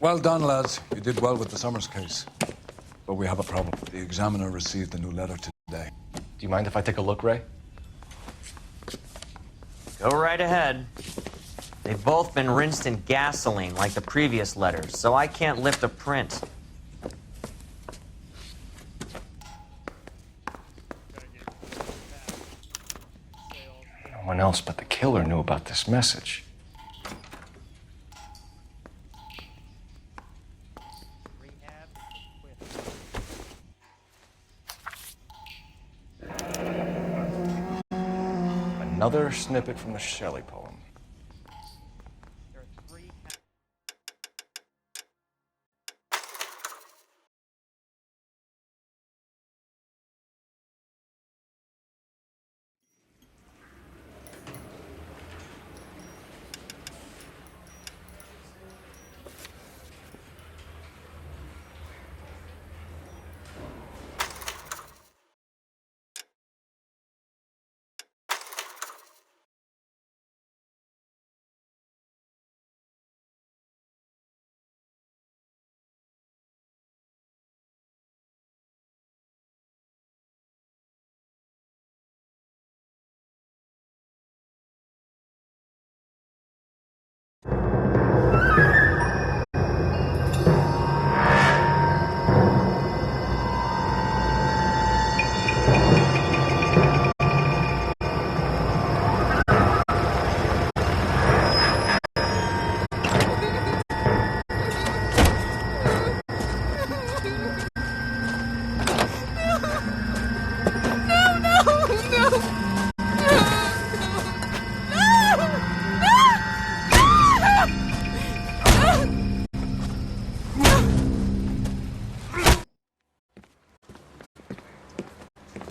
Well done, lads. You did well with the Summers case. But we have a problem. The examiner received a new letter today. Do you mind if I take a look, Ray? Go right ahead. They've both been rinsed in gasoline like the previous letters, so I can't lift a print. No one else but the killer knew about this message. Another snippet from the Shelley poem.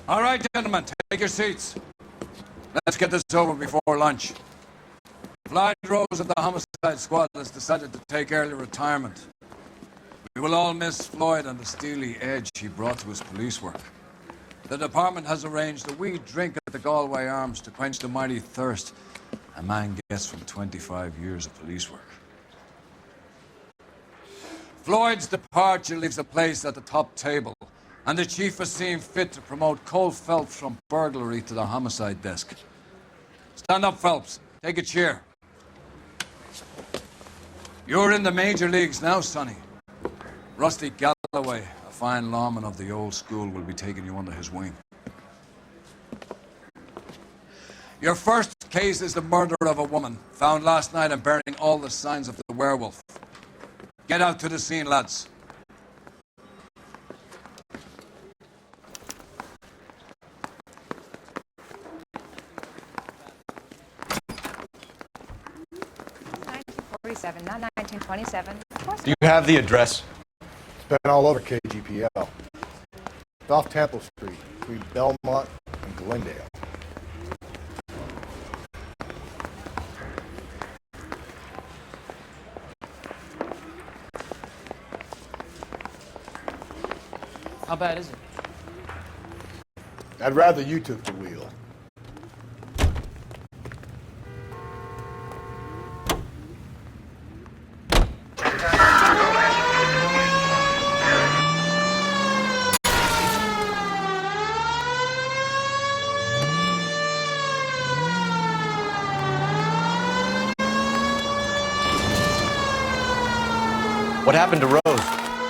All right, gentlemen, take your seats. Let's get this over before lunch. Floyd Rose of the homicide squad has decided to take early retirement. We will all miss Floyd and the steely edge he brought to his police work. The department has arranged a wee drink at the Galway Arms to quench the mighty thirst a man gets from 25 years of police work. Floyd's departure leaves a place at the top table, and the chief has seen fit to promote Cole Phelps from burglary to the homicide desk. Stand up, Phelps. Take a chair. You're in the major leagues now, Sonny. Rusty Galloway, a fine lawman of the old school, will be taking you under his wing. Your first case is the murder of a woman, found last night and bearing all the signs of the werewolf. Get out to the scene, lads. Not 1927. Of course. Do you have the address? It's been all over KGPL. It's off Temple Street, between Belmont and Glendale. How bad is it? I'd rather you took the wheel. What happened to Rose?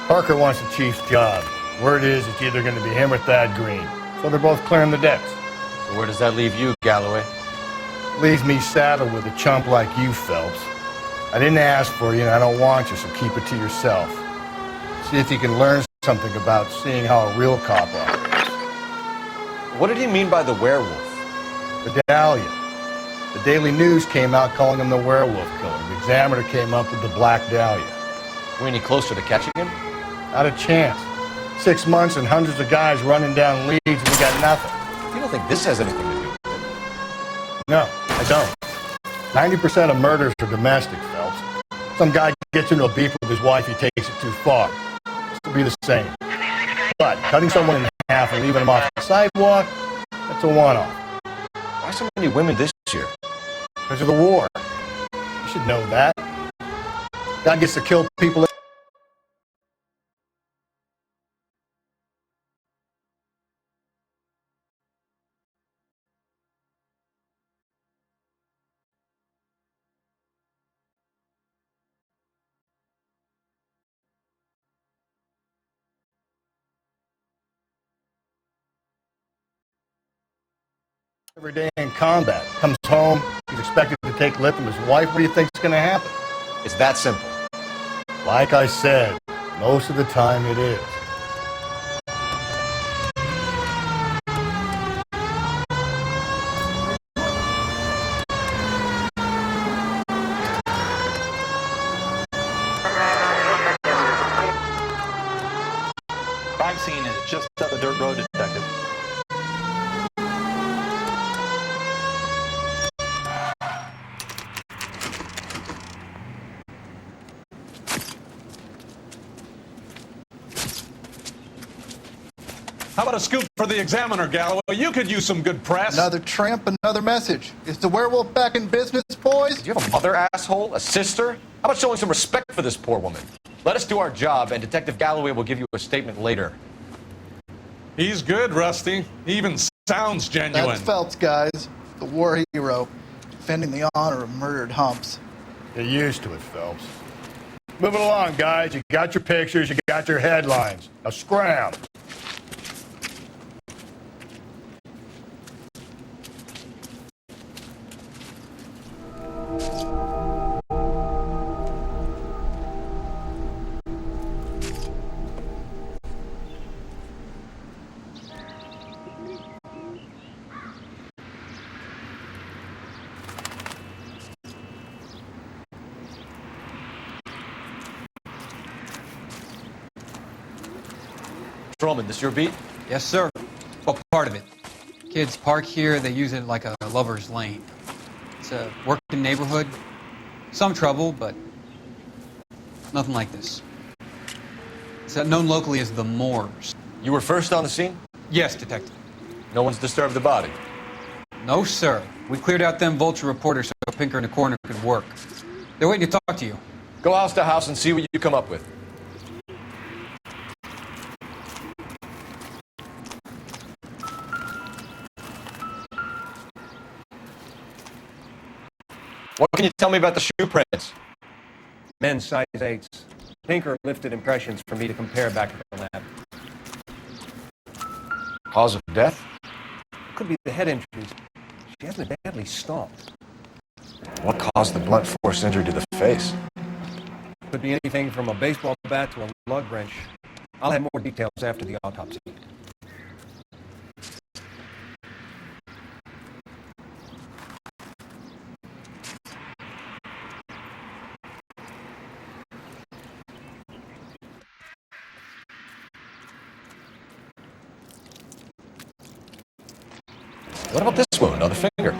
Parker wants the chief's job. Word is it's either going to be him or Thad Green. So they're both clearing the decks. So where does that leave you, Galloway? Leaves me saddled with a chump like you, Phelps. I didn't ask for you and I don't want you, so keep it to yourself. See if you can learn something about seeing how a real cop operates. What did he mean by the werewolf? The Dahlia. The Daily News came out calling him the werewolf killer. The Examiner came up with the Black Dahlia. We any closer to catching him? Not a chance. 6 months and hundreds of guys running down leads and we got nothing. You don't think this has anything to do with it? No, I don't. 90% of murders are domestic, Phelps. Some guy gets into a beef with his wife, he takes it too far. It'll be the same. But cutting someone in half and leaving them off the sidewalk, that's a one-off. Why so many women this year? Because of the war. You should know that. God gets to kill people Every day in combat. Comes home, he's expected to take lip from his wife. What do you think's going to happen? It's that simple. Like I said, most of the time it is. Crime scene is just up the dirt road, detective. How about a scoop for the Examiner, Galloway? You could use some good press. Another tramp, another message. Is the werewolf back in business, boys? Do you have a mother, asshole? A sister? How about showing some respect for this poor woman? Let us do our job, and Detective Galloway will give you a statement later. He's good, Rusty. He even sounds genuine. That's Phelps, guys. The war hero. Defending the honor of murdered humps. Get used to it, Phelps. Moving along, guys. You got your pictures, you got your headlines. Now scram. Patrolman, this your beat? Yes, sir. Well, part of it. Kids park here, they use it like a lover's lane. It's a working neighborhood. Some trouble, but nothing like this. It's known locally as the Moors. You were first on the scene? Yes, detective. No one's disturbed the body. No, sir. We cleared out them vulture reporters so Pinker in the corner could work. They're waiting to talk to you. Go house to house and see what you come up with. What can you tell me about the shoe prints? Men's size 8s. Pinker lifted impressions for me to compare back to the lab. Cause of death? Could be the head injuries. She hasn't been badly stomped. What caused the blunt force injury to the face? Could be anything from a baseball bat to a lug wrench. I'll have more details after the autopsy. What about this wound on the finger?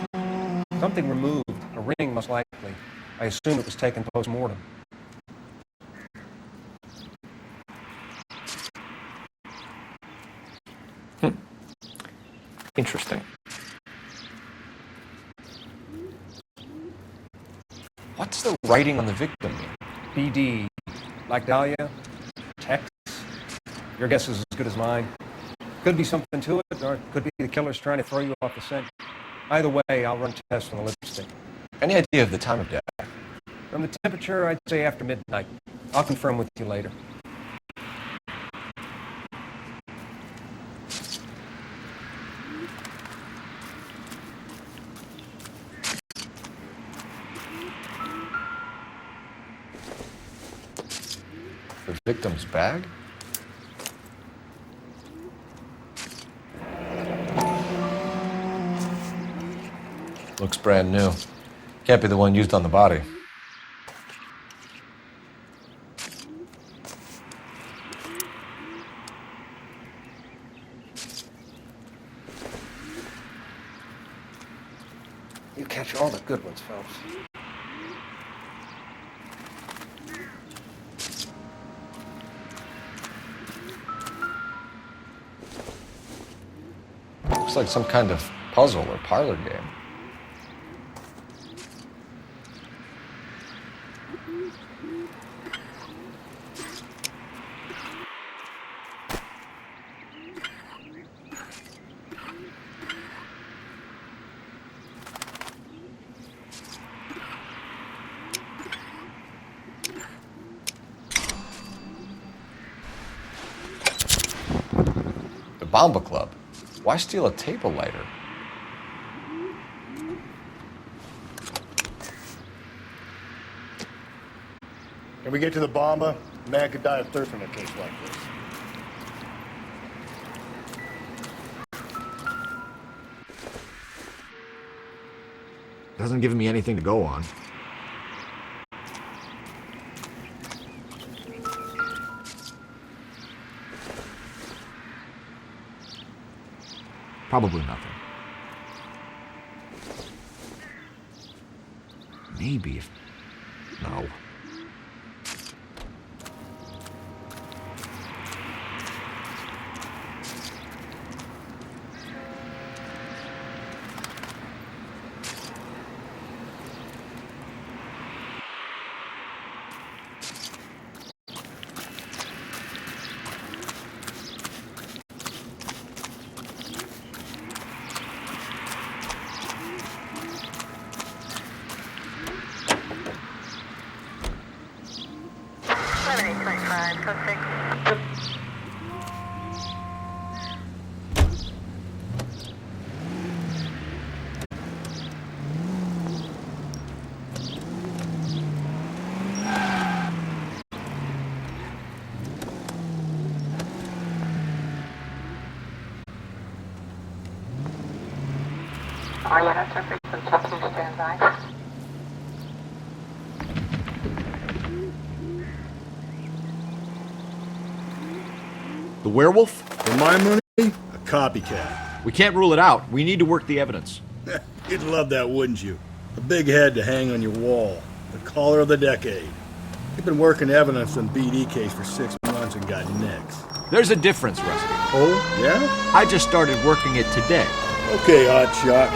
Something removed. A ring, most likely. I assume it was taken post-mortem. Interesting. What's the writing on the victim mean? BD. Like Dahlia? Tex? Your guess is as good as mine. Could be something to it, or it could be the killer's trying to throw you off the scent. Either way, I'll run tests on the lipstick. Any idea of the time of death? From the temperature, I'd say after midnight. I'll confirm with you later. The victim's bag? Looks brand new. Can't be the one used on the body. You catch all the good ones, Phelps. Looks like some kind of puzzle or parlor game. The Bomba Club. Why steal a table lighter? Can we get to the bomba? A man could die of thirst in a case like this. Doesn't give me anything to go on. Probably nothing. Maybe if... No. The werewolf? For my money, a copycat. We can't rule it out. We need to work the evidence. You'd love that, wouldn't you? A big head to hang on your wall. The caller of the decade. You've been working evidence on BD case for 6 months and got nicks. There's a difference, Rusty. Oh, yeah? I just started working it today. Okay, Hotshot.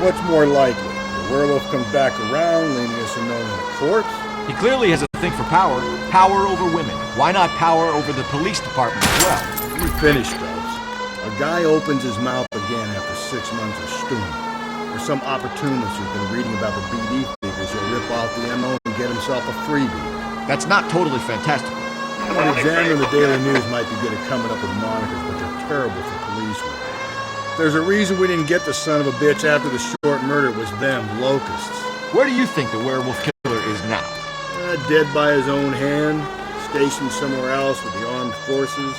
What's more likely? The werewolf comes back around, leaving us unknown in the corpse? He clearly has a thing for power. Power over women. Why not power over the police department as well? Let me finish, Phelps. A guy opens his mouth again after 6 months of stewing. There's some opportunist who's been reading about the BD figures who'll rip off the MO and get himself a freebie. That's not totally fantastical. An examiner in the Daily News might be good at coming up with monikers, but they're terrible for police work. There's a reason we didn't get the son of a bitch after the short murder. It was them, locusts. Where do you think the werewolf killer is now? Dead by his own hand, stationed somewhere else with the armed forces.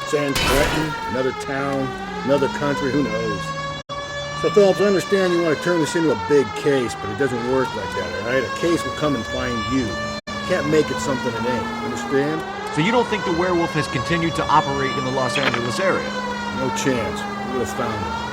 San Quentin, another town, another country, who knows? So, Phillips, I understand you want to turn this into a big case, but it doesn't work like that, all right? A case will come and find you. You can't make it something it ain't, understand? So you don't think the werewolf has continued to operate in the Los Angeles area? No chance. We would have found him.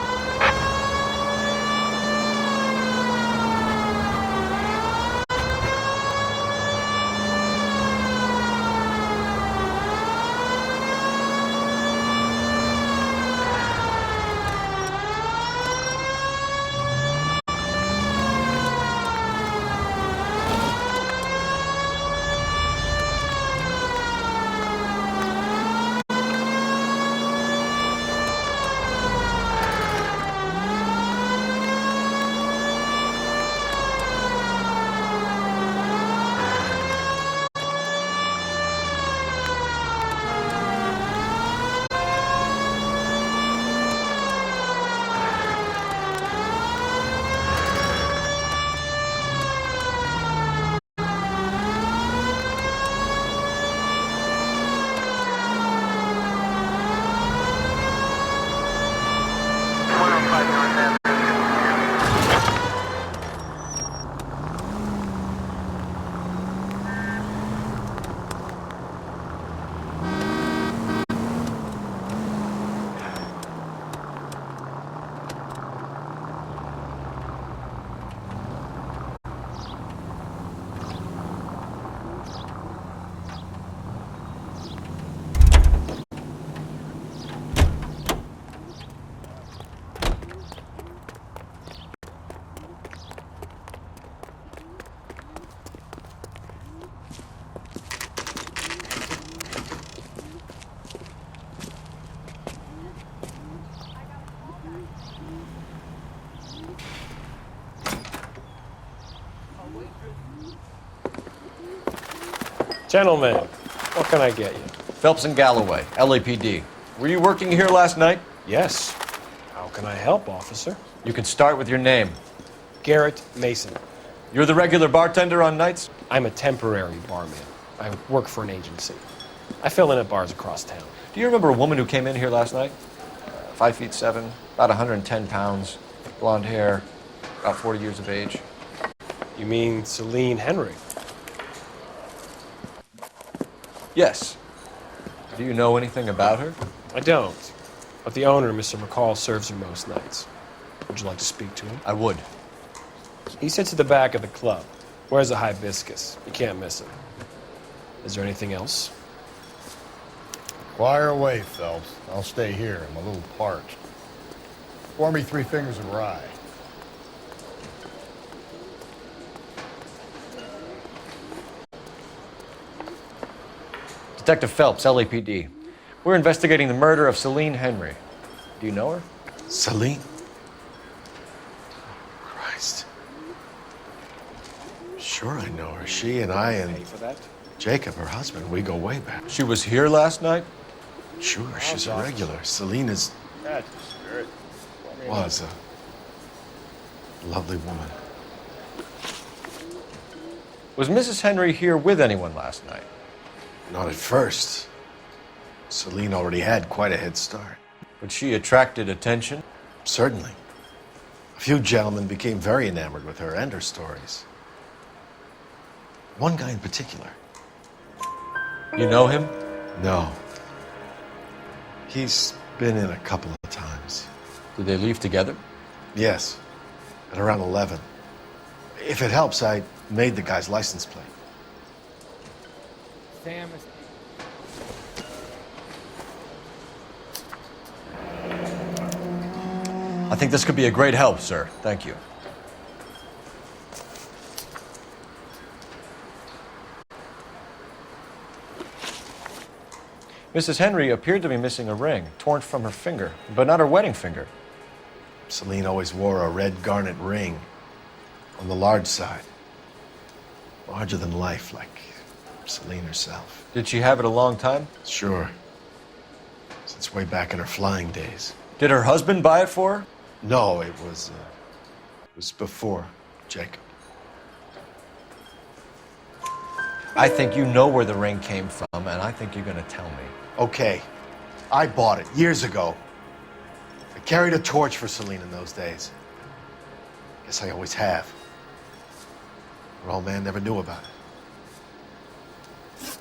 Gentlemen, what can I get you? Phelps and Galloway, LAPD. Were you working here last night? Yes. How can I help, officer? You can start with your name. Garrett Mason. You're the regular bartender on nights? I'm a temporary barman. I work for an agency. I fill in at bars across town. Do you remember a woman who came in here last night? 5'7", about 110 pounds, blonde hair, about 40 years of age. You mean Celine Henry? Yes. Do you know anything about her? I don't. But the owner, Mr. McCall, serves her most nights. Would you like to speak to him? I would. He sits at the back of the club. Wears a hibiscus. You can't miss him. Is there anything else? Fire away, Phelps. I'll stay here. I'm a little parched. Pour me 3 fingers of rye. Detective Phelps, LAPD. We're investigating the murder of Celine Henry. Do you know her? Celine? Christ. Sure, I know her. She and I and Jacob, her husband, we go way back. She was here last night? Sure, she's a regular. Celine is... was a lovely woman. Was Mrs. Henry here with anyone last night? Not at first. Celine already had quite a head start. But she attracted attention? Certainly. A few gentlemen became very enamored with her and her stories. One guy in particular. You know him? No. He's been in a couple of times. Did they leave together? Yes. At around 11. If it helps, I made the guy's license plate. Sam is... I think this could be a great help, sir. Thank you. Mrs. Henry appeared to be missing a ring, torn from her finger, but not her wedding finger. Celine always wore a red garnet ring on the large side. Larger than life, like Celine herself. Did she have it a long time? Sure. Since way back in her flying days. Did her husband buy it for her? No, it was before Jacob. I think you know where the ring came from, and I think you're going to tell me. Okay. I bought it years ago. I carried a torch for Celine in those days. Guess I always have. Her old man never knew about it.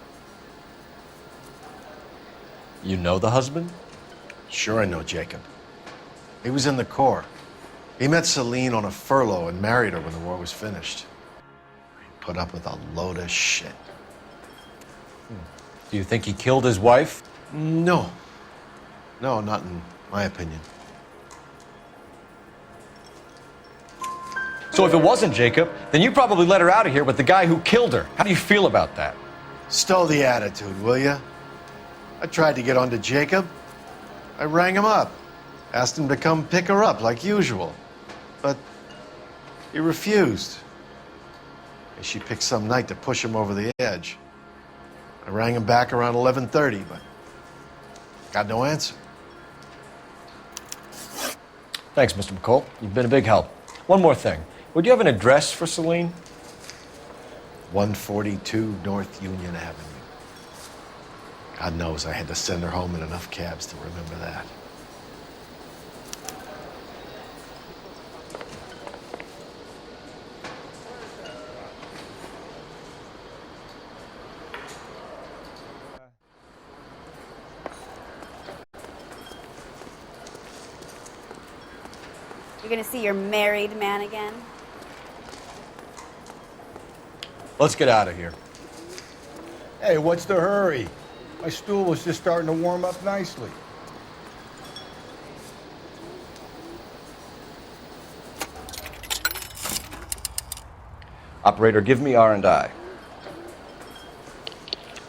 You know the husband? Sure I know Jacob. He was in the Corps. He met Celine on a furlough and married her when the war was finished. He put up with a load of shit. Do you think he killed his wife? No. No, not in my opinion. So if it wasn't Jacob, then you probably let her out of here with the guy who killed her. How do you feel about that? Stow the attitude, will ya? I tried to get onto Jacob. I rang him up. Asked him to come pick her up like usual. But he refused. And she picked some night to push him over the edge. I rang him back around 11:30, but got no answer. Thanks, Mr. McCall. You've been a big help. One more thing. Would you have an address for Celine? 142 North Union Avenue. God knows I had to send her home in enough cabs to remember that. You're gonna see your married man again? Let's get out of here. Hey, what's the hurry? My stool was just starting to warm up nicely. Operator, give me R&I.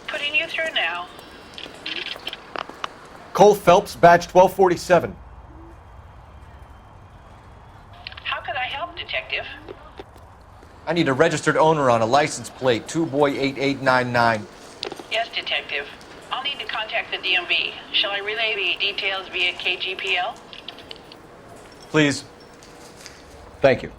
Putting you through now. Cole Phelps, badge 1247. How could I help, Detective? I need a registered owner on a license plate, 2boy8899. Yes, Detective. I'll need to contact the DMV. Shall I relay the details via KGPL? Please. Thank you.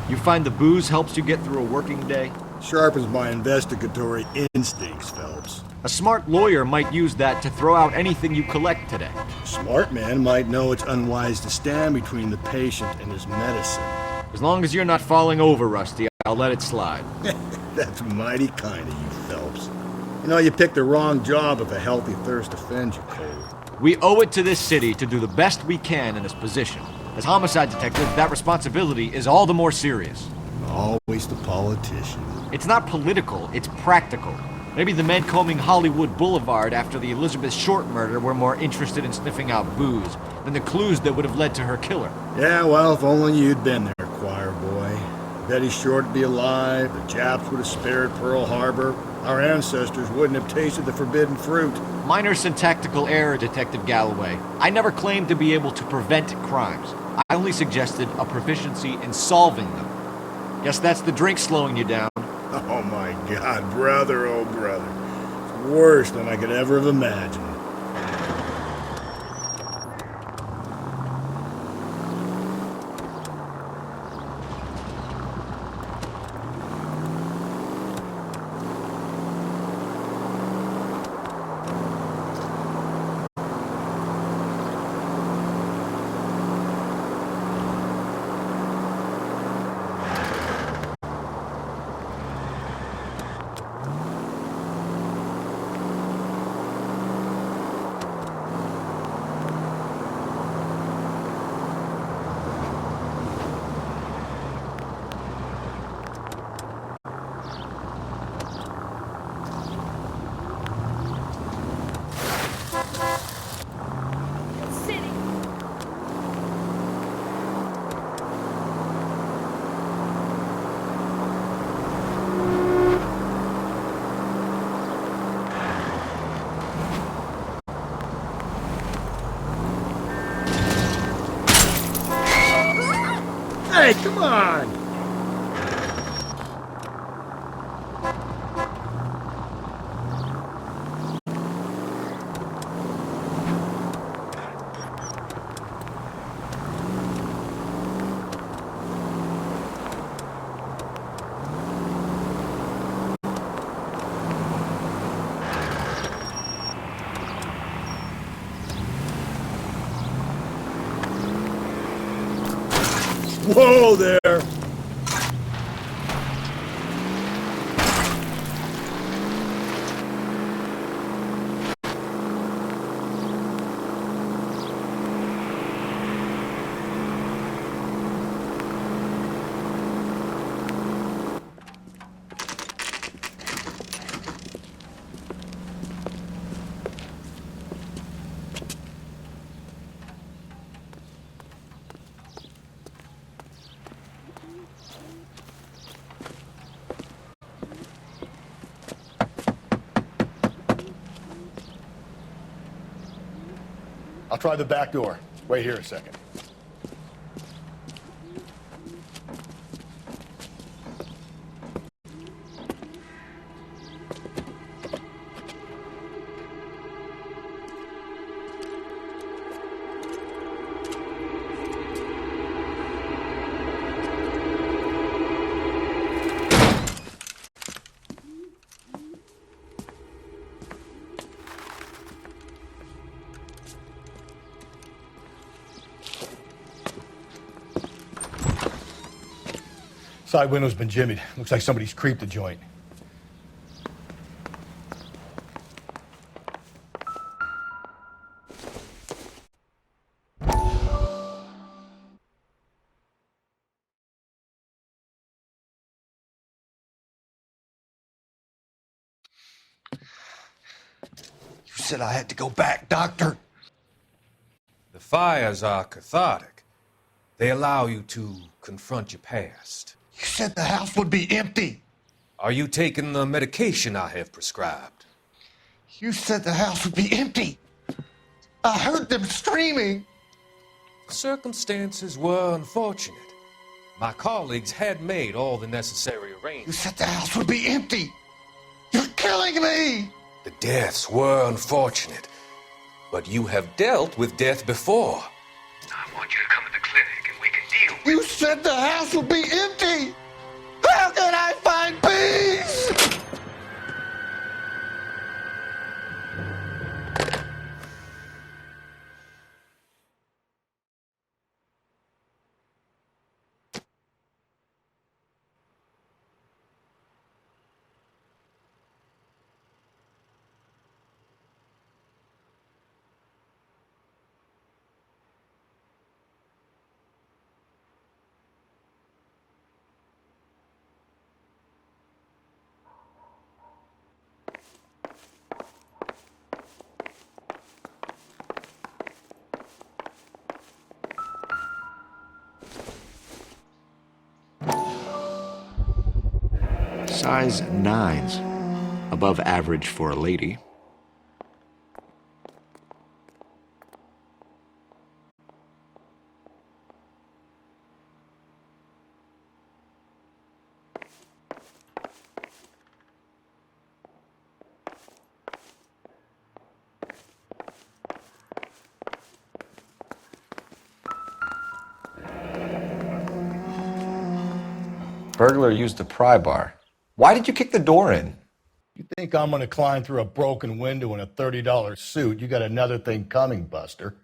You find the booze helps you get through a working day? Sharpens my investigatory instincts, Phelps. A smart lawyer might use that to throw out anything you collect today. A smart man might know it's unwise to stand between the patient and his medicine. As long as you're not falling over, Rusty, I'll let it slide. That's mighty kind of you, Phelps. You know, you picked the wrong job if a healthy thirst offends you, Cole. We owe it to this city to do the best we can in this position. As homicide detective, that responsibility is all the more serious. Always the politician. It's not political, it's practical. Maybe the men combing Hollywood Boulevard after the Elizabeth Short murder were more interested in sniffing out booze than the clues that would have led to her killer. Yeah, well, if only you'd been there, choir boy. Betty Short would be alive, the Japs would have spared Pearl Harbor, our ancestors wouldn't have tasted the forbidden fruit. Minor syntactical error, Detective Galloway. I never claimed to be able to prevent crimes. I only suggested a proficiency in solving them. Guess that's the drink slowing you down. Oh my God, brother, oh brother. It's worse than I could ever have imagined. Hey, come on! Whoa there! I'll try the back door. Wait here a second. Side window's been jimmied. Looks like somebody's creeped the joint. You said I had to go back, Doctor. The fires are cathartic. They allow you to confront your past. You said the house would be empty. Are you taking the medication I have prescribed? You said the house would be empty. I heard them screaming. Circumstances were unfortunate. My colleagues had made all the necessary arrangements. You said the house would be empty. You're killing me. The deaths were unfortunate, but you have dealt with death before. I want you to come to the clinic and we can deal with You said the house would be empty! How can I find peace? Size 9s. Above average for a lady. Burglar used a pry bar. Why did you kick the door in? You think I'm going to climb through a broken window in a $30 suit? You got another thing coming, Buster.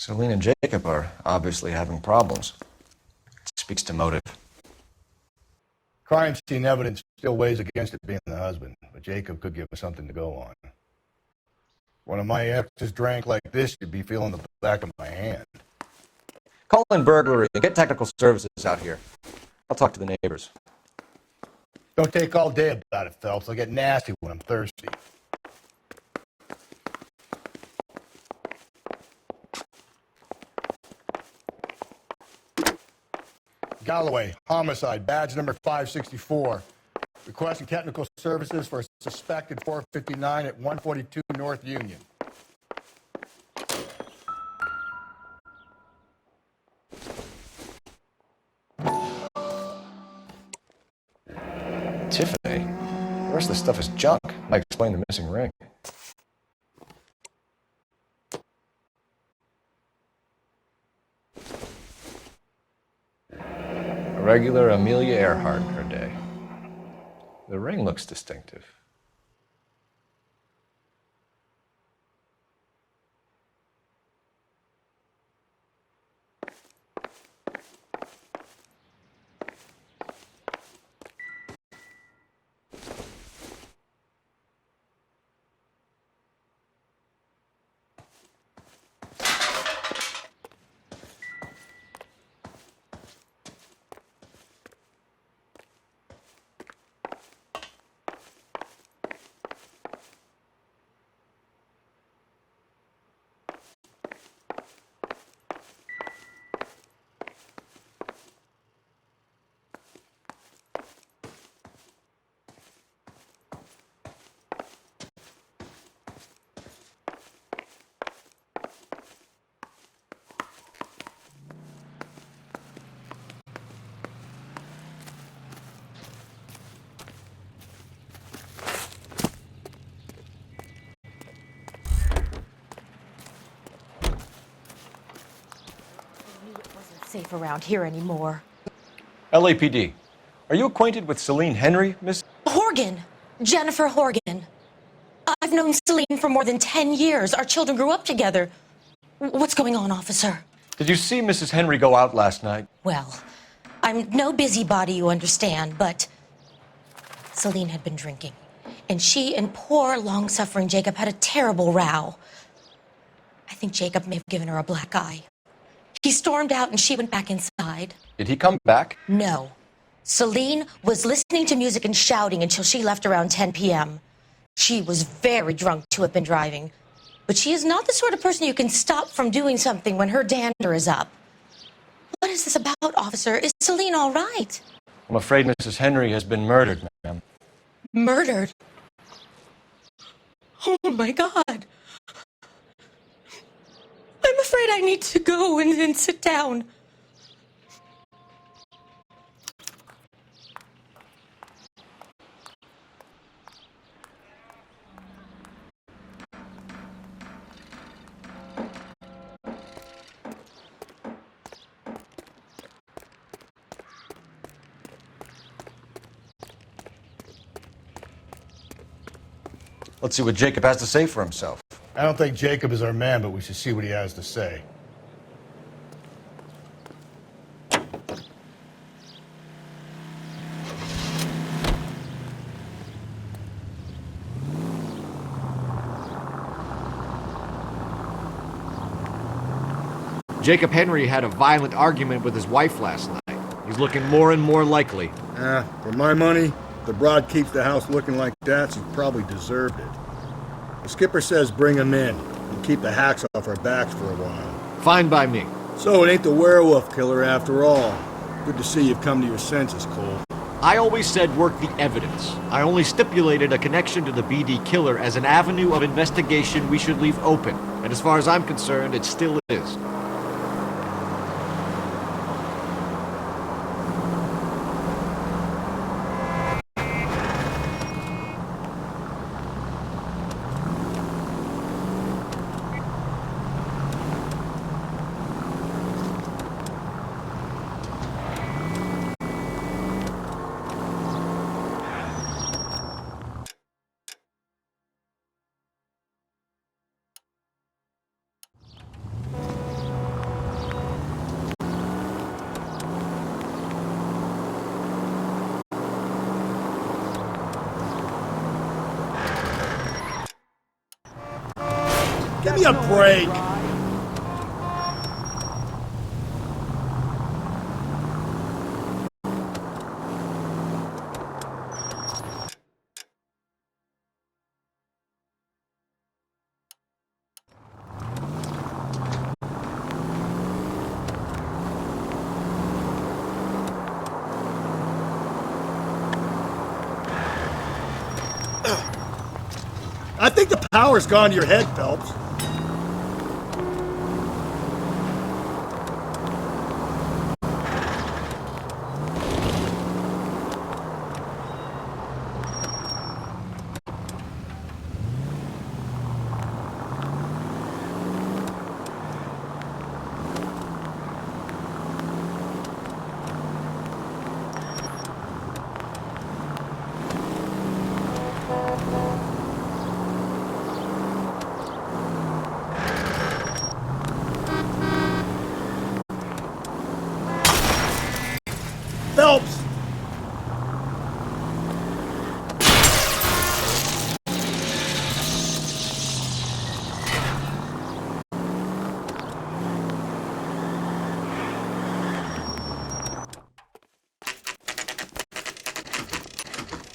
Celine and Jacob are obviously having problems. It speaks to motive. Crime scene evidence still weighs against it being the husband, but Jacob could give us something to go on. One of my exes drank like this, you'd be feeling the back of my hand. Call in burglary and get technical services out here. I'll talk to the neighbors. Don't take all day about it, Phelps. I'll get nasty when I'm thirsty. Galloway, homicide, badge number 564. Requesting technical services for a suspected 459 at 142 North Union. Tiffany? The rest of the stuff is junk. Might explain the missing ring. A regular Amelia Earhart in her day. The ring looks distinctive. Safe around here anymore. LAPD. Are you acquainted with Celine Henry, Miss? Horgan! Jennifer Horgan. I've known Celine for more than 10 years. Our children grew up together. What's going on, officer? Did you see Mrs. Henry go out last night? Well, I'm no busybody, you understand, but Celine had been drinking. And she and poor, long-suffering Jacob had a terrible row. I think Jacob may have given her a black eye. He stormed out and she went back inside. Did he come back? No. Celine was listening to music and shouting until she left around 10 p.m. She was very drunk to have been driving. But she is not the sort of person you can stop from doing something when her dander is up. What is this about, officer? Is Celine all right? I'm afraid Mrs. Henry has been murdered, ma'am. Murdered? Oh, my God. I'm afraid I need to go and sit down. Let's see what Jacob has to say for himself. I don't think Jacob is our man, but we should see what he has to say. Jacob Henry had a violent argument with his wife last night. He's looking more and more likely. For my money, if the broad keeps the house looking like that, she probably deserved it. The skipper says bring him in and keep the hacks off our backs for a while. Fine by me. So it ain't the werewolf killer after all. Good to see you've come to your senses, Cole. I always said work the evidence. I only stipulated a connection to the BD killer as an avenue of investigation we should leave open. And as far as I'm concerned, it still is. Give me a break. I think the power's gone to your head, Phelps. Phelps!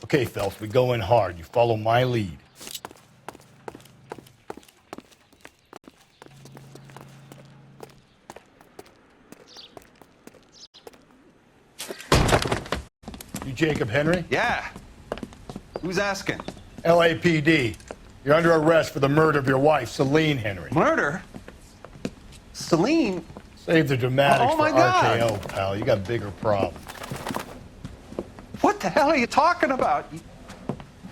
Okay, Phelps, we go in hard. You follow my lead. You Jacob Henry? Yeah. Who's asking? LAPD. You're under arrest for the murder of your wife, Celine Henry. Murder? Celine? Save the dramatics Oh, my for God. RKO, pal. You got bigger problems. What the hell are you talking about?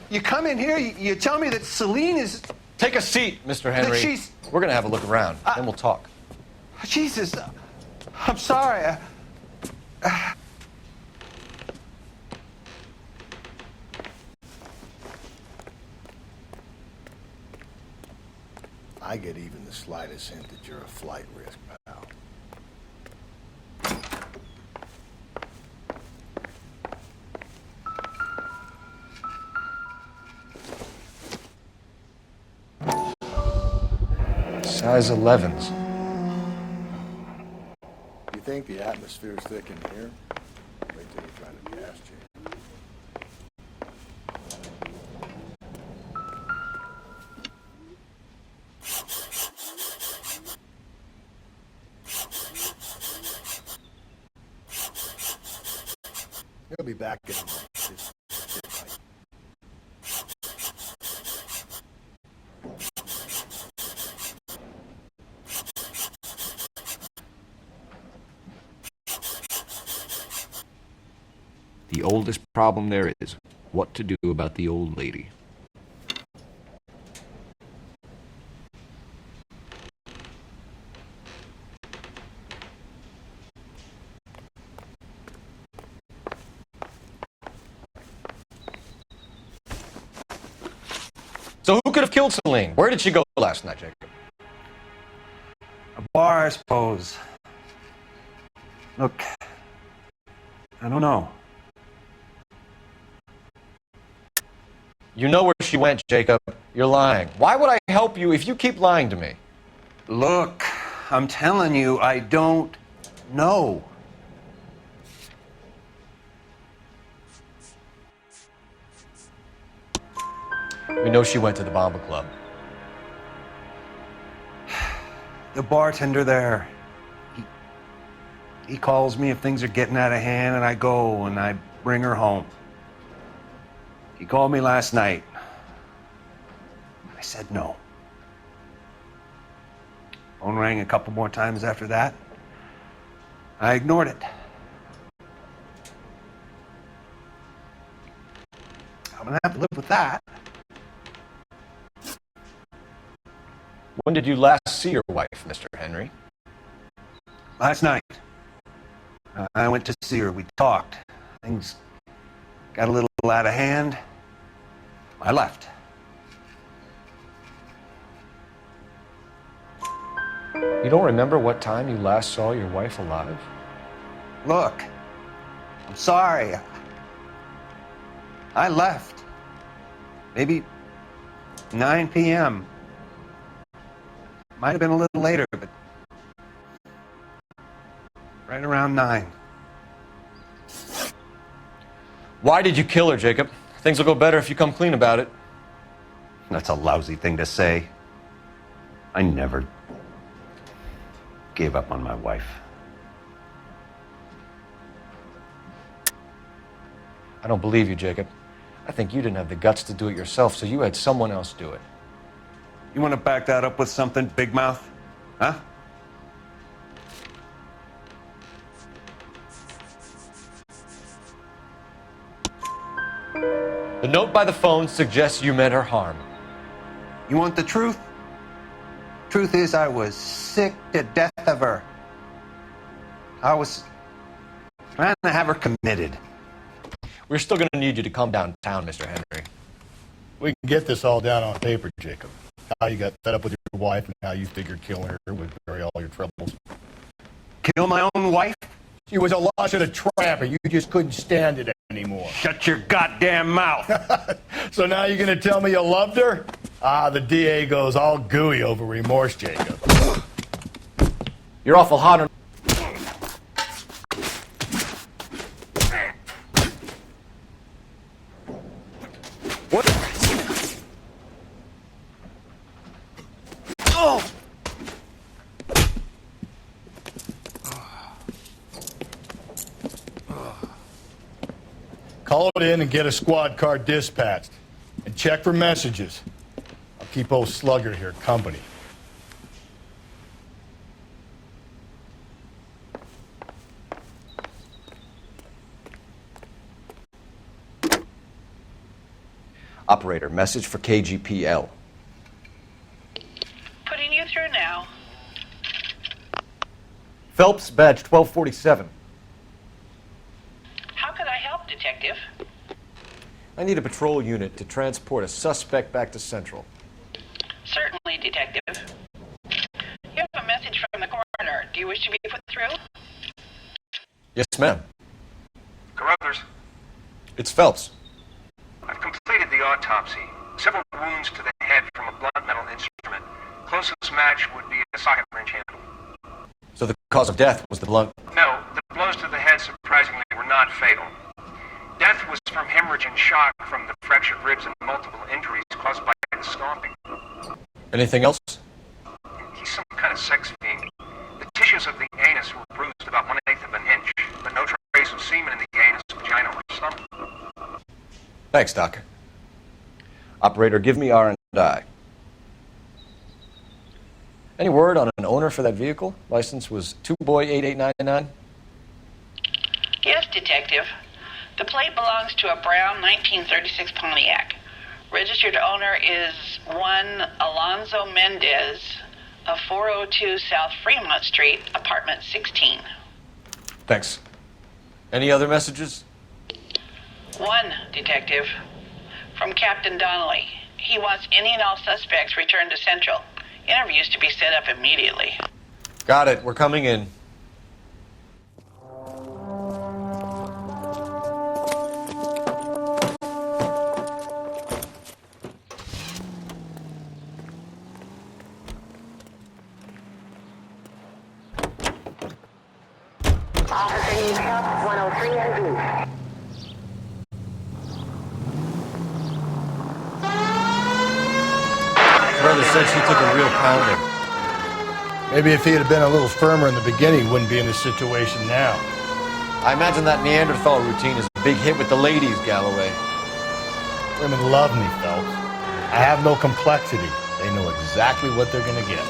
You come in here, you tell me that Celine is... Take a seat, Mr. Henry. That she's... We're gonna have a look around, then we'll talk. Jesus, I'm sorry. I get even the slightest hint that you're a flight risk, pal. Size 11s. You think the atmosphere's thick in here? Wait till you try to gas change. He'll be back in a moment. The oldest problem there is what to do about the old lady. So who could have killed Celine? Where did she go last night, Jacob? A bar, I suppose. Look, I don't know. You know where she went, Jacob. You're lying. Why would I help you if you keep lying to me? Look, I'm telling you, I don't know. We know she went to the Bomba Club. The bartender there, he calls me if things are getting out of hand, and I go and I bring her home. He called me last night. I said no. Phone rang a couple more times after that. I ignored it. I'm gonna have to live with that. When did you last see your wife, Mr. Henry? Last night. I went to see her. We talked. Things got a little out of hand. I left. You don't remember what time you last saw your wife alive? Look, I'm sorry. I left. Maybe 9 p.m. Might have been a little later, but right around 9. Why did you kill her, Jacob? Things will go better if you come clean about it. That's a lousy thing to say. I never gave up on my wife. I don't believe you, Jacob. I think you didn't have the guts to do it yourself, so you had someone else do it. You want to back that up with something, Big Mouth? Huh? The note by the phone suggests you meant her harm. You want the truth? Truth is, I was sick to death of her. I was trying to have her committed. We're still going to need you to come downtown, Mr. Henry. We can get this all down on paper, Jacob. How you got fed up with your wife and how you figured killing her would bury all your troubles. Kill my own wife? She was a lot of a tramper. You just couldn't stand it anymore. Shut your goddamn mouth. So now you're going to tell me you loved her? Ah, the DA goes all gooey over remorse, Jacob. You're awful hot on... What? Oh! Call it in and get a squad car dispatched. And check for messages. I'll keep old Slugger here company. Operator, message for KGPL. Putting you through now. Phelps, badge 1247. How could I help, Detective? I need a patrol unit to transport a suspect back to Central. Certainly, Detective. You have a message from the coroner. Do you wish to be put through? Yes, ma'am. Carruthers, It's Phelps. I've completed the autopsy. Several wounds to the head from a blunt metal instrument. Closest match would be a socket wrench handle. So the cause of death was the blunt... No, the blows to the head surprisingly were not fatal. Death was from hemorrhage and shock from the fractured ribs and multiple injuries caused by the stomping. Anything else? He's some kind of sex fiend. The tissues of the anus were bruised about 1/8 of an inch, but no trace of semen in the anus, vagina, or stomach. Thanks, Doc. Operator, give me R&I. Any word on an owner for that vehicle? License was 2boy8899. Yes, Detective. The plate belongs to a brown 1936 Pontiac. Registered owner is one Alonzo Mendez of 402 South Fremont Street, apartment 16. Thanks. Any other messages? One, Detective. From Captain Donnelly. He wants any and all suspects returned to Central. Interviews to be set up immediately. Got it. We're coming in. Officer needs help, 103 and B. Brother said she took a real pounding. Maybe if he had been a little firmer in the beginning, he wouldn't be in this situation now. I imagine that Neanderthal routine is a big hit with the ladies, Galloway. Women love me, Phelps. I have no complexity. They know exactly what they're going to get.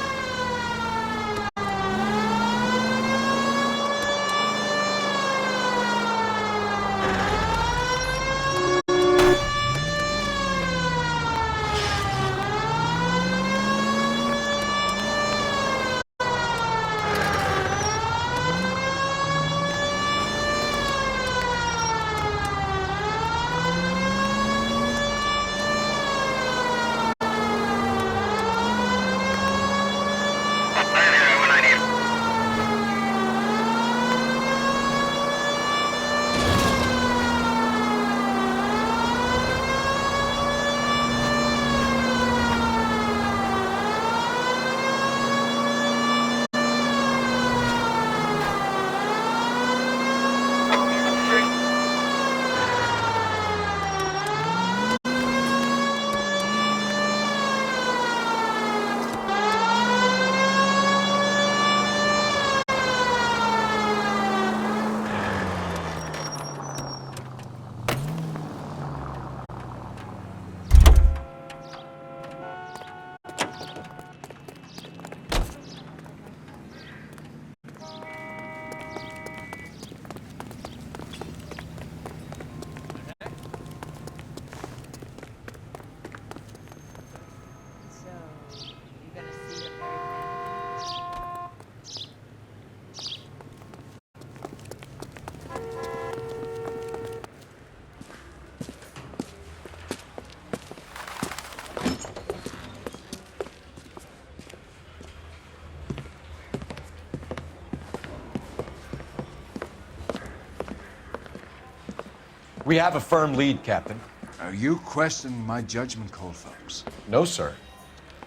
We have a firm lead, Captain. Are you questioning my judgment call, Phelps? No, sir.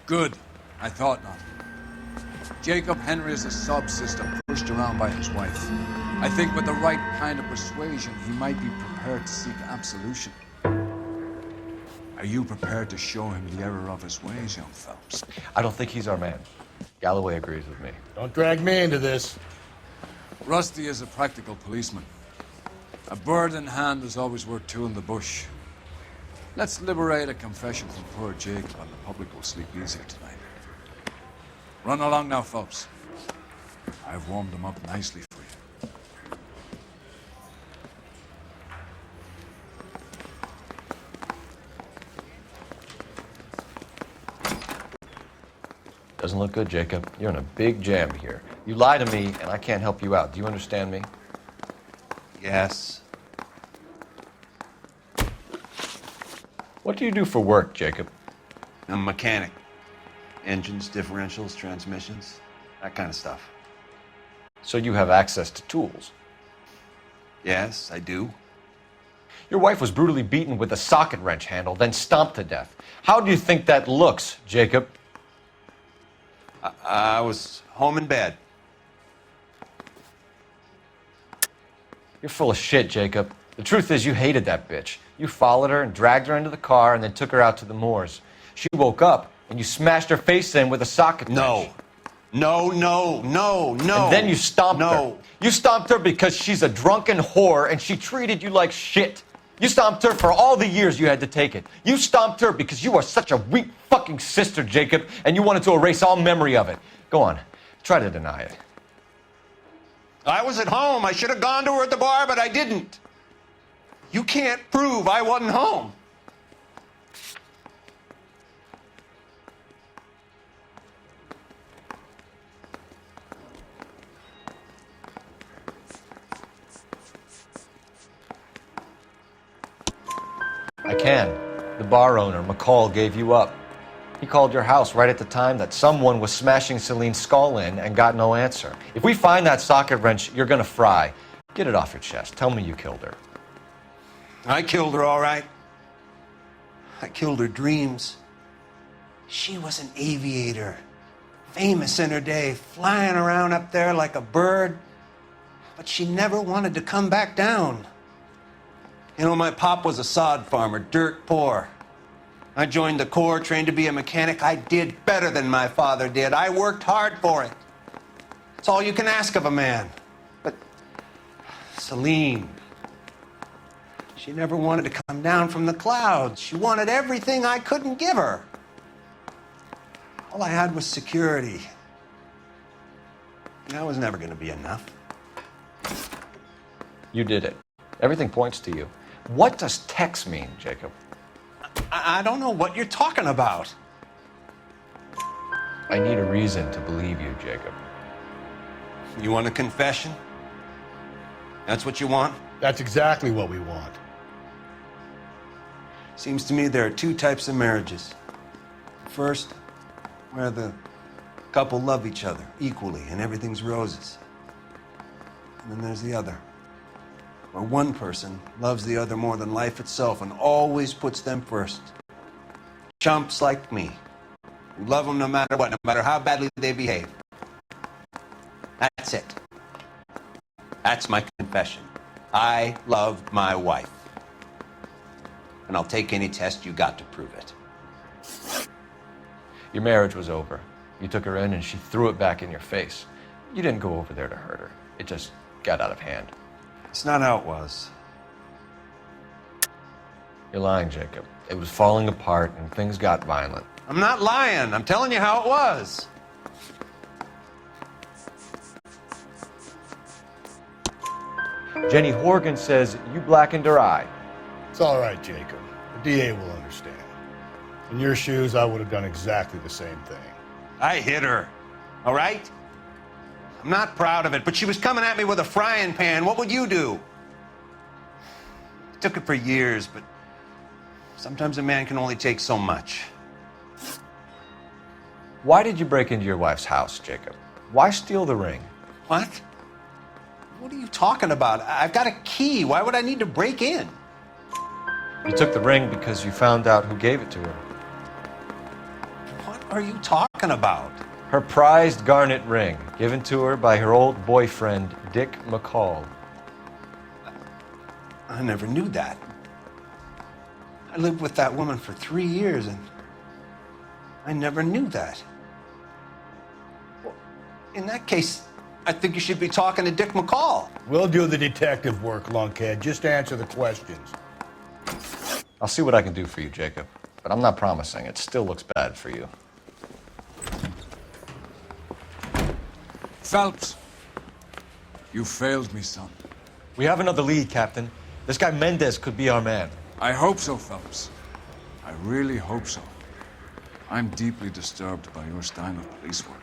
Good. I thought not. Jacob Henry is a sub-sister pushed around by his wife. I think with the right kind of persuasion, he might be prepared to seek absolution. Are you prepared to show him the error of his ways, young Phelps? I don't think he's our man. Galloway agrees with me. Don't drag me into this. Rusty is a practical policeman. A bird in hand is always worth two in the bush. Let's liberate a confession from poor Jacob, and the public will sleep easier tonight. Run along now, Phelps. I've warmed them up nicely for you. Doesn't look good, Jacob. You're in a big jam here. You lie to me, and I can't help you out. Do you understand me? Yes. What do you do for work, Jacob? I'm a mechanic. Engines, differentials, transmissions, that kind of stuff. So you have access to tools? Yes, I do. Your wife was brutally beaten with a socket wrench handle, then stomped to death. How do you think that looks, Jacob? I was home in bed. You're full of shit, Jacob. The truth is you hated that bitch. You followed her and dragged her into the car and then took her out to the moors. She woke up and you smashed her face in with a socket wrench. No. And then you stomped her. You stomped her because she's a drunken whore and she treated you like shit. You stomped her for all the years you had to take it. You stomped her because you are such a weak fucking sister, Jacob, and you wanted to erase all memory of it. Go on. Try to deny it. I was at home. I should have gone to her at the bar, but I didn't. You can't prove I wasn't home. I can. The bar owner, McCall, gave you up. He called your house right at the time that someone was smashing Celine's skull in and got no answer. If we find that socket wrench, you're gonna fry. Get it off your chest. Tell me you killed her. I killed her, all right. I killed her dreams. She was an aviator, famous in her day, flying around up there like a bird, but she never wanted to come back down. You know, my pop was a sod farmer, dirt poor. I joined the Corps, trained to be a mechanic. I did better than my father did. I worked hard for it. It's all you can ask of a man. But Celine, she never wanted to come down from the clouds. She wanted everything I couldn't give her. All I had was security. That was never going to be enough. You did it. Everything points to you. What does Tex mean, Jacob? I don't know what you're talking about. I need a reason to believe you, Jacob. You want a confession? That's what you want? That's exactly what we want. Seems to me there are two types of marriages. First, where the couple love each other equally and everything's roses. And then there's the other, where one person loves the other more than life itself and always puts them first. Chumps like me, who love them no matter what, no matter how badly they behave. That's it. That's my confession. I loved my wife. And I'll take any test you got to prove it. Your marriage was over. You took her in and she threw it back in your face. You didn't go over there to hurt her. It just got out of hand. It's not how it was. You're lying, Jacob. It was falling apart and things got violent. I'm not lying. I'm telling you how it was. Jenny Horgan says you blackened her eye. It's all right, Jacob. The DA will understand. In your shoes, I would have done exactly the same thing. I hit her, all right? I'm not proud of it, but she was coming at me with a frying pan. What would you do? It took it for years, but sometimes a man can only take so much. Why did you break into your wife's house, Jacob? Why steal the ring? What? What are you talking about? I've got a key. Why would I need to break in? You took the ring because you found out who gave it to her. What are you talking about? Her prized garnet ring, given to her by her old boyfriend, Dick McCall. I never knew that. I lived with that woman for 3 years, and I never knew that. Well, in that case, I think you should be talking to Dick McCall. We'll do the detective work, lunkhead. Just answer the questions. I'll see what I can do for you, Jacob. But I'm not promising. It still looks bad for you. Phelps, you failed me, son. We have another lead, Captain. This guy Mendez could be our man. I hope so, Phelps. I really hope so. I'm deeply disturbed by your style of police work.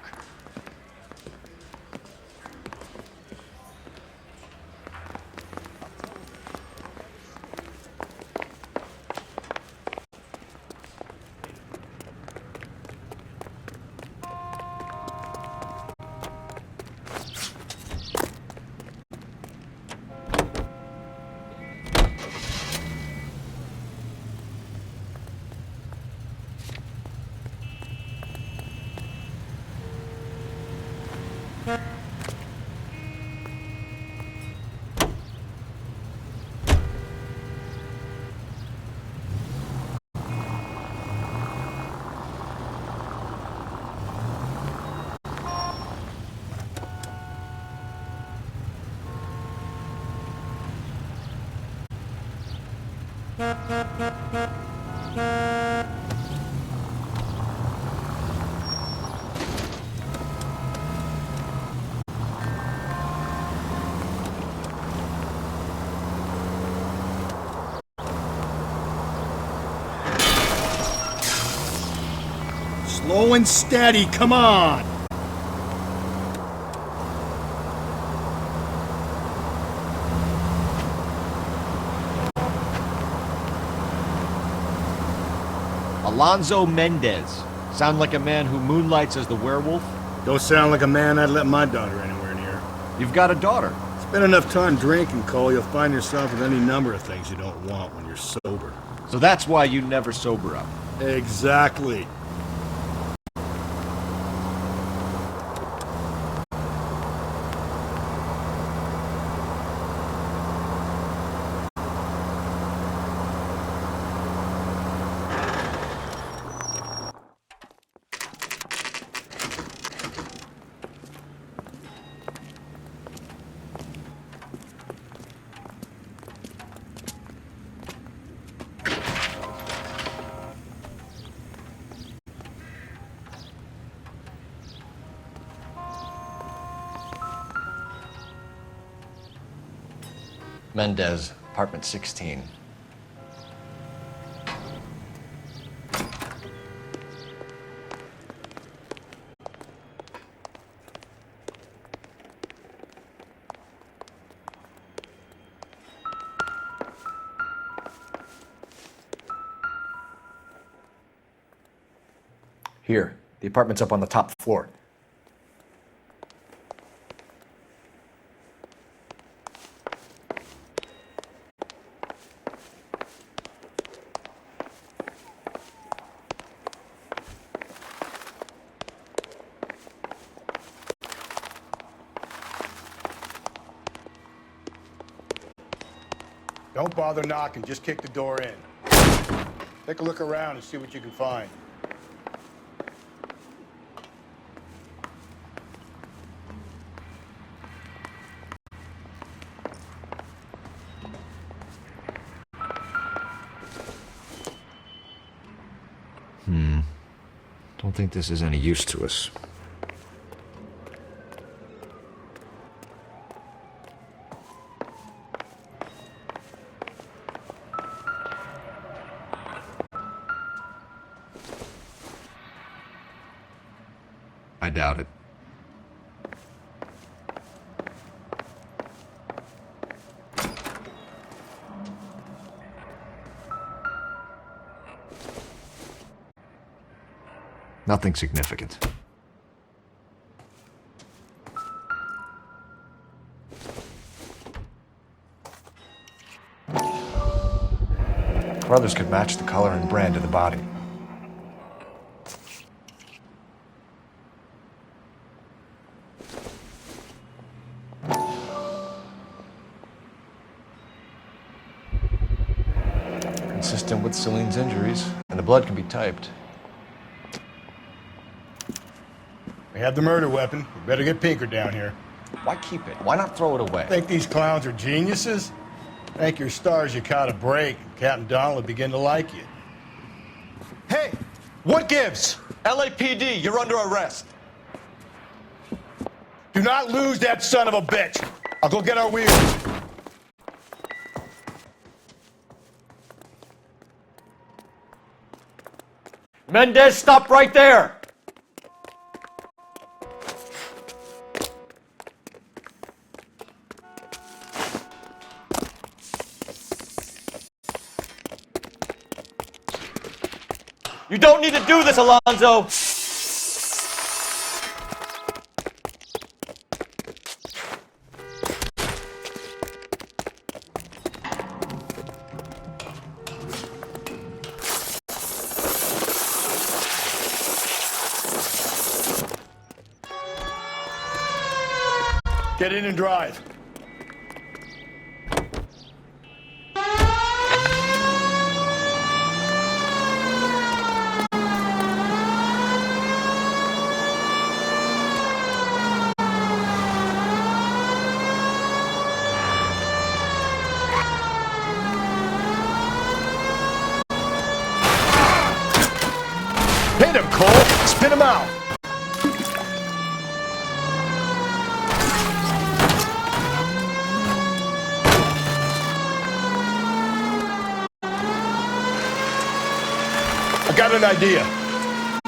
Slow and steady, come on! Alonzo Mendez. Sound like a man who moonlights as the werewolf? Don't sound like a man I'd let my daughter anywhere near. You've got a daughter. Spend enough time drinking, Cole, you'll find yourself with any number of things you don't want when you're sober. So that's why you never sober up. Exactly. Mendez, apartment 16. Here, the apartment's up on the top floor. Don't bother knocking, just kick the door in. Take a look around and see what you can find. Don't think this is any use to us. I doubt it. Nothing significant. brothers could match the color and brand of the body. Consistent with Celine's injuries, and the blood can be typed. We have the murder weapon. We better get Pinker down here. Why keep it? Why not throw it away? Think these clowns are geniuses? Thank your stars you caught a break. Captain Donald will begin to like you. Hey, what gives? LAPD, you're under arrest. Do not lose that son of a bitch. I'll go get our wheels. Mendez, stop right there! You don't need to do this, Alonzo! Get in and drive. Hit him, Cole! Spin him out! I got an idea.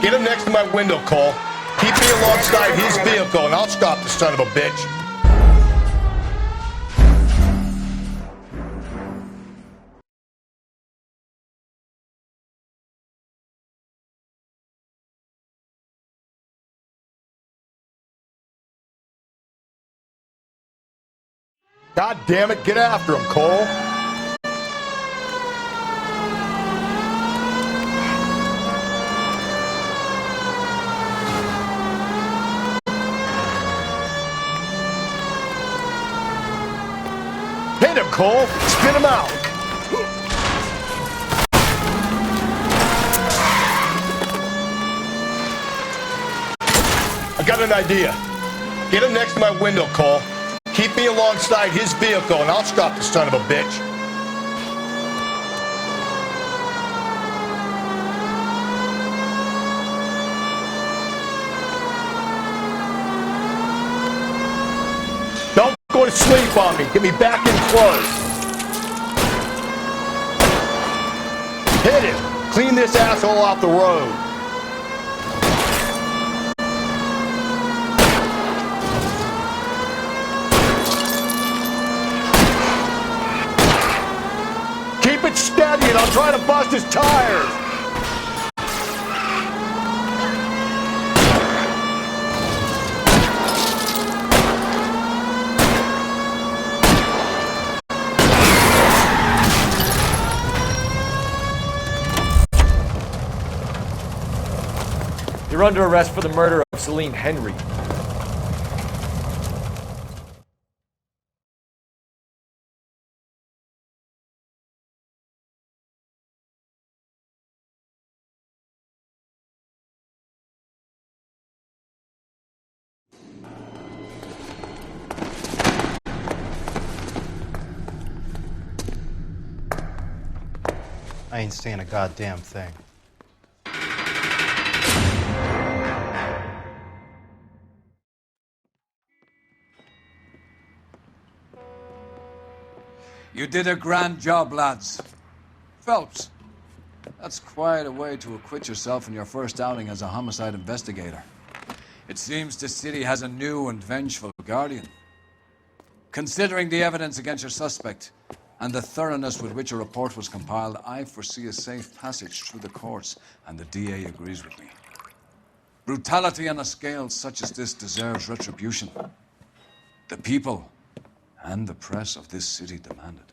Get him next to my window, Cole. Keep me alongside his vehicle, and I'll stop the son of a bitch. God damn it, get after him, Cole. Hit him, Cole. Spin him out. I got an idea. Get him next to my window, Cole. Keep me alongside his vehicle, and I'll stop the son of a bitch. Don't go to sleep on me. Get me back in close. Hit him. Clean this asshole off the road. Keep it steady and I'll try to bust his tires. You're under arrest for the murder of Celine Henry. I ain't saying a goddamn thing. You did a grand job, lads. Phelps, that's quite a way to acquit yourself in your first outing as a homicide investigator. It seems the city has a new and vengeful guardian. Considering the evidence against your suspect and the thoroughness with which a report was compiled, I foresee a safe passage through the courts, and the DA agrees with me. Brutality on a scale such as this deserves retribution. The people and the press of this city demand it.